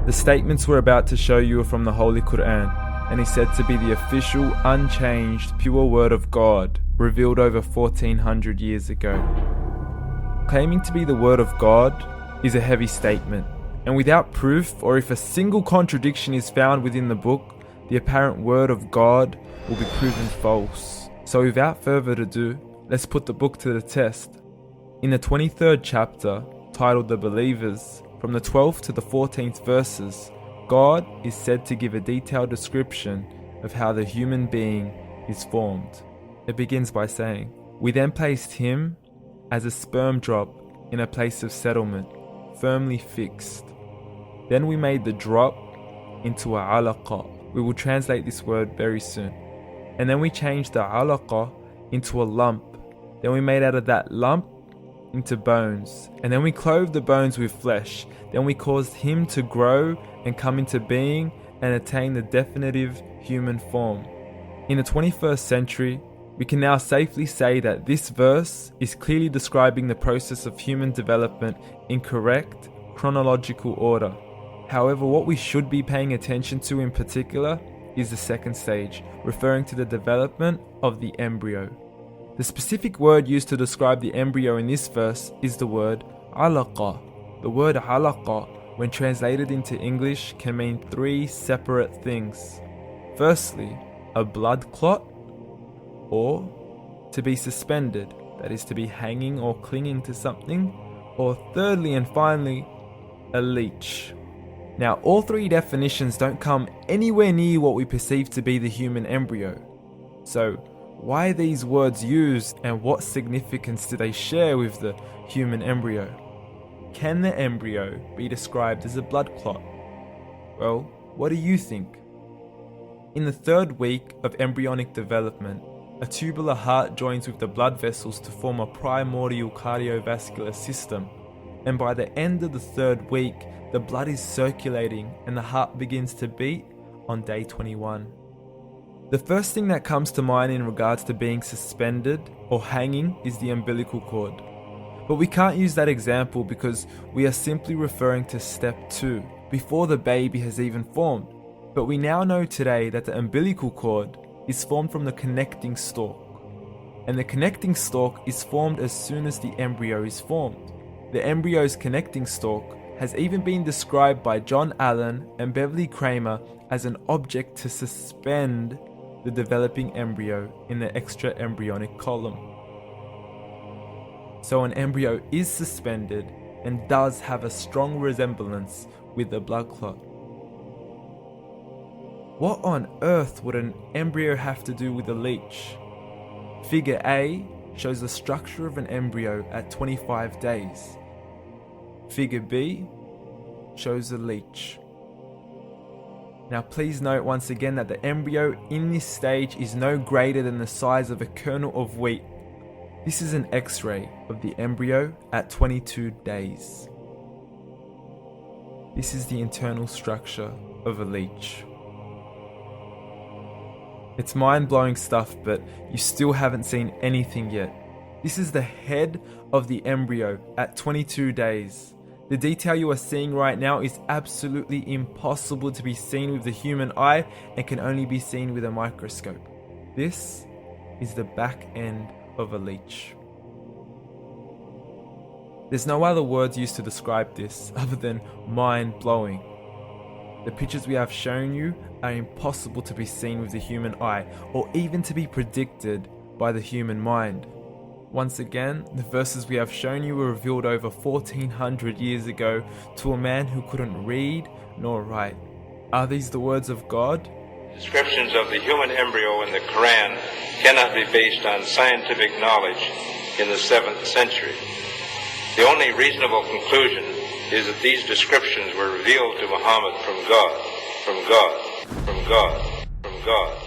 The statements we're about to show you are from the Holy Qur'an, and is said to be the official, unchanged, pure word of God, revealed over 1400 years ago. Claiming to be the word of God is a heavy statement, and without proof, or if a single contradiction is found within the book, the apparent word of God will be proven false. So without further ado, let's put the book to the test. In the 23rd chapter, titled The Believers, from the 12th to the 14th verses, God is said to give a detailed description of how the human being is formed. It begins by saying, "We then placed him as a sperm drop in a place of settlement, firmly fixed. Then we made the drop into a alaqa." We will translate this word very soon. "And then we changed the alaqa into a lump. Then we made out of that lump into bones. And then we clothed the bones with flesh. Then we caused him to grow and come into being and attain the definitive human form." In the 21st century, we can now safely say that this verse is clearly describing the process of human development in correct chronological order. However, what we should be paying attention to in particular is the second stage, referring to the development of the embryo. The specific word used to describe the embryo in this verse is the word alaqa. The word alaqa, when translated into English, can mean three separate things. Firstly, a blood clot, or to be suspended, that is to be hanging or clinging to something, or thirdly and finally, a leech. Now, all three definitions don't come anywhere near what we perceive to be the human embryo. So, why are these words used, and what significance do they share with the human embryo? Can the embryo be described as a blood clot? Well, what do you think? In the third week of embryonic development, a tubular heart joins with the blood vessels to form a primordial cardiovascular system, and by the end of the third week, the blood is circulating and the heart begins to beat on day 21. The first thing that comes to mind in regards to being suspended or hanging is the umbilical cord. But we can't use that example because we are simply referring to step 2, before the baby has even formed. But we now know today that the umbilical cord is formed from the connecting stalk. And the connecting stalk is formed as soon as the embryo is formed. The embryo's connecting stalk has even been described by John Allen and Beverly Kramer as an object to suspend the developing embryo in the extra-embryonic column. So an embryo is suspended and does have a strong resemblance with a blood clot. What on earth would an embryo have to do with a leech? Figure A shows the structure of an embryo at 25 days. Figure B shows a leech. Now please note once again that the embryo in this stage is no greater than the size of a kernel of wheat. This is an X-ray of the embryo at 22 days. This is the internal structure of a leech. It's mind-blowing stuff, but you still haven't seen anything yet. This is the head of the embryo at 22 days. The detail you are seeing right now is absolutely impossible to be seen with the human eye and can only be seen with a microscope. This is the back end of a leech. There's no other words used to describe this other than mind-blowing. The pictures we have shown you are impossible to be seen with the human eye or even to be predicted by the human mind. Once again, the verses we have shown you were revealed over 1400 years ago to a man who couldn't read nor write. Are these the words of God? Descriptions of the human embryo in the Qur'an cannot be based on scientific knowledge in the 7th century. The only reasonable conclusion is that these descriptions were revealed to Muhammad from God, from God, from God, from God.